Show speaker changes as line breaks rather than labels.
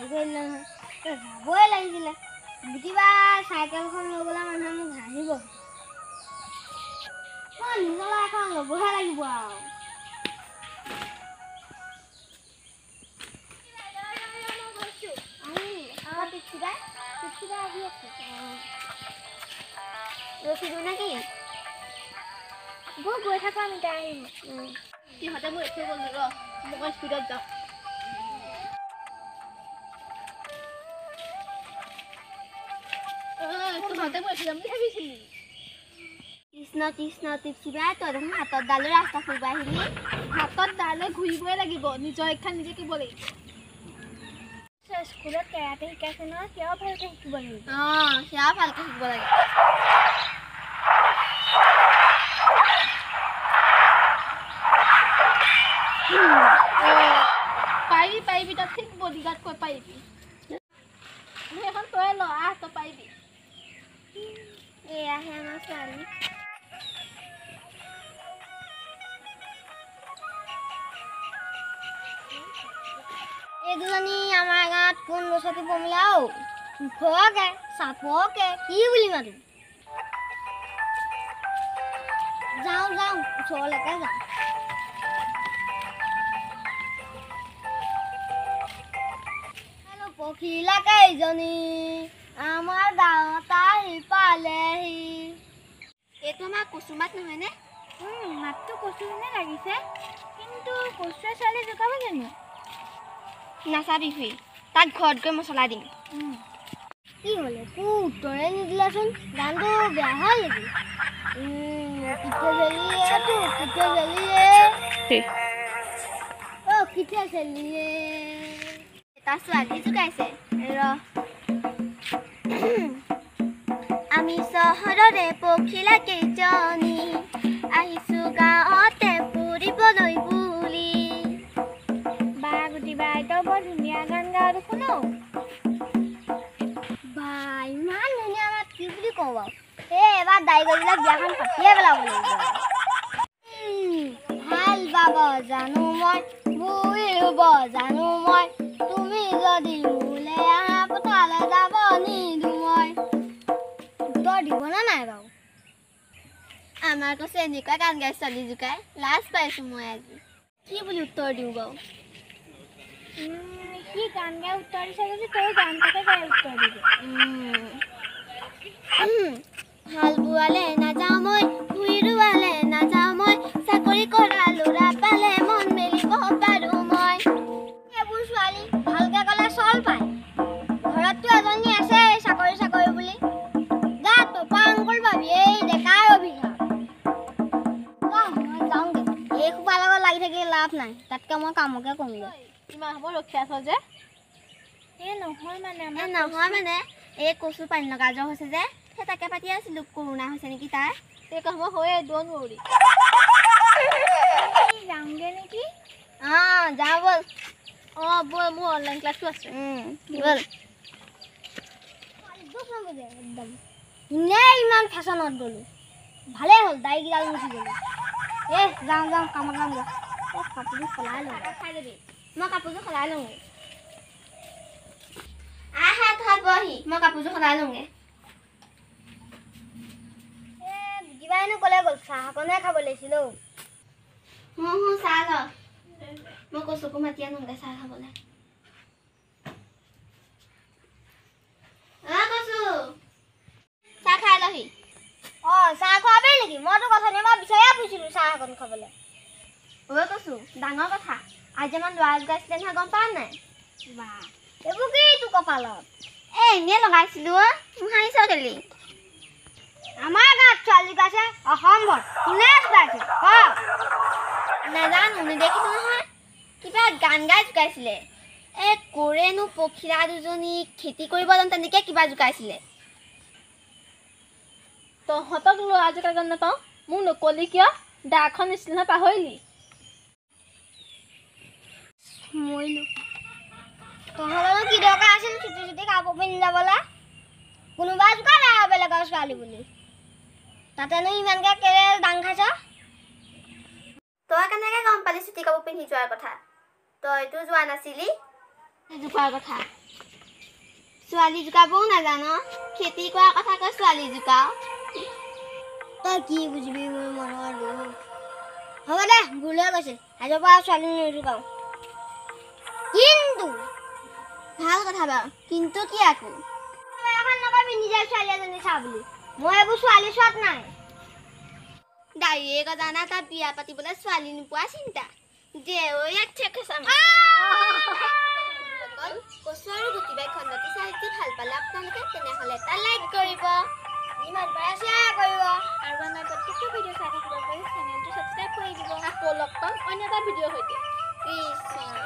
কৰিলে নহয় যাবই লাগিছিলে বুটিবা চাইকেলখন লৈ গ'লে মানুহে মোক হাঁহিব মই নিজলৈ এখন ল'বহে লাগিব আৰু ৰখিলোঁ নে কি গৈ থাকোঁ আমি তাই আহিম সিহঁতে মোৰ এথৈ গ'ল ৰ মই স্পীডত যাওঁ তহঁতে মই এথৈ যাম বুলি ভাবিছিলি কৃষ্ণ কৃষ্ণ টিপচিবা তই দেখোন হাতত ডালে ৰাস্তা ফুৰিব আহিলি হাতত ডালে ঘূৰিবই লাগিব নিজৰ ইচ্ছা নিজে কৰিব লাগিব স্কুলত কেৰাটে শিকাইছে নহয় সেয়াও ভালকৈ শিকিব লাগিব সেয়াও ভালকৈ শিকিব লাগে পাৰিবি তই ঠিক বডিগাৰ্ড কৈ পাৰিবি সেইখন তই ল তই পাৰিবি এয়াহে আমাৰ ছোৱালী এই দুজনী আমাৰ গাঁৱত কোন গছকি পমিলে আৰু ওখকে চাপকে কি বুলি মাতো যাওঁ ওচৰলৈকে যাওঁ পখিলা কেইজনী আমাৰ গাঁৱত আহি পালেহি এইটো আমাৰ কচুমাত নহয়নে মাতটো কচুনে লাগিছে কিন্তু কচুৱে ছোৱালী জোকাব জানো নাচাবি খুৰী তাক ঘৰত গৈ মছলা দিম কি হ'লে একো উত্তৰে নিদিলাচোন গানটো বেয়া হ'ল নেকি কিঠে চেলিয়ে এটা ছোৱালী জোকাইছে ৰ আমি চহৰৰে পখিলা কেইজনী আহিছো গাঁৱতে ফুৰিবলৈ বুলি বা গুটি বাই তই বৰ ধুনীয়া গান গাৱ দেখোন বা ইমান ধুনীয়া মাত কি বুলি কওঁ বাৰু এবাৰ দাই গজিলে বিয়াখন পাতিয়ে পেলাব লাগিব ভাল বাব জানো মই বুঢ়িব জানো মই তুমি যদি মোলে আহা পথাৰলৈ যাব নিদো মই উত্তৰ দিবনে নাই বাৰু আমাৰ কৈছে এনেকুৱা গান গাই ছোৱালী জোকাই লাজ পাইছোঁ মই আজি কি বুলি উত্তৰ দিওঁ বাৰু কি গান গাই উত্তৰ দিছে যদি তই গানটোকে গাই উত্তৰ দিব হাল বোৱালে নাযাওঁ মই ভুই ৰোৱালে নাযাওঁ মই চাকৰি কৰা ল'ৰা পালে মন মেলিব পাৰোঁ মই এইবোৰ ছোৱালী ভালকৈ ক'লে চল পায় ঘৰততো এজনী আছে চাকৰি বুলি গা টপাংকুল পাবি এই ডেকাৰ অভিশাপ মই যাওঁগৈ এই সোপাৰ লগত লাগি থাকি লাভ নাই তাতকৈ মই কামকে কৰোঁগৈ ইমান হ'ব ৰখি আছ যে নহয় মানে এই কচু পানী লগা জ্বৰ হৈছে যে সেই তাকে পাতি আছিলোঁ কৰোণা হৈছে নেকি তাৰ এই কাম হয়ে ড'ন্ট ৱৰি যাওঁগৈ নেকি যাওঁ ব'ল ব'ল মোৰ অনলাইন ক্লাছটো আছে ব'ল একদম ইমান ফেশ্বনত গ'লোঁ ভালেই হ'ল দাড়িকেইডাল মুচি গ'লোঁ যাওঁ কামত যামগৈ কাপোৰযোৰ সলাই লওঁ খাই যাবি মই কাপোৰযোৰ সলাই লওঁগৈ বহি মই কাপোৰযোৰ সলাই লওঁগৈ বুজিবাইনো ক'লে গ'ল চাহ অকণহে খাব লাগিছিলোঁ চাহ ল মই কচুকো মাতি আনোগৈ চাহ খাবলৈ কচু চাহ খাই লহি চাহ খোৱাবি নেকি মইতো কথাটো মই বিচাৰিয়ে ফুৰিছিলোঁ চাহ অকণ খাবলৈ কচু ডাঙৰ কথা আজি আমাৰ ল'ৰা জোকাইছিলে নহয় গম পাৱ নাই বা এইবোৰ কি তোৰ কপালত এনেই লগাইছিলোঁ হাঁহিছ কেলি আমাৰ গাঁৱত ছোৱালী জোকাইছে অসম্ভৱ কোনে জোকাইছে নাজানো নেদেখিছোঁ নহয় কিবা গান গাই জোকাইছিলে কৰেনো পখিলা দুজনী খেতি কৰিব জানো তেনেকৈ কিবা জোকাইছিলে তহঁতক ল'ৰা জোকা গম নাপাওঁ মোক নকলি কিয় দাখন নিচিনা নহয় পাহৰিলি মৰিলোঁ তহঁতৰ কি দৰকাৰ আছিল চুটি কাপোৰ পিন্ধি যাবলৈ কোনোবা জোকা নাই বেলেগৰ ছোৱালী বুলি তাতেনো ইমানকৈ কেলে দাং খাইছ তই কেনেকৈ গম পালি চুটি কাপোৰ পিন্ধি যোৱাৰ কথা তইতো যোৱা নাছিলি জোকাৰ কথা ছোৱালী জোকাবও নাজান খেতি কৰা কথা কৈ ছোৱালী জোকাও তই কি বুজিবি মোৰ মনৰ দুখ হ'ব দে ভুল হৈ গৈছে আজিৰ পৰা ছোৱালী নজোকাও কিন্তু ভাল কথা বাৰু কিন্তু কি আকৌ এখন নকবি নিজৰ ছোৱালী এজনী চা বুলি মই এইবোৰ ছোৱালী চোৱাত নাই ডাইৰেক্ট জানা তাৰ বিয়া পাতিবলৈ ছোৱালী নোপোৱা চিন্তা যে ইয়াক চেক কচু আৰু গুটিবাই খণ্ডটি চাই যদি ভাল পালে আপোনালোকে তেনেহ'লে এটা লাইক কৰিব যিমান পাৰে শ্বেয়াৰ কৰিব আৰু আমাৰ প্ৰত্যেকটো ভিডিঅ' চাই থাকিব পাৰে চেনেলটো ছাবস্ক্ৰাইব কৰি দিব আকৌ লগ পাম অন্য এটা ভিডিঅ'ৰ সৈতে কৃষ্ণ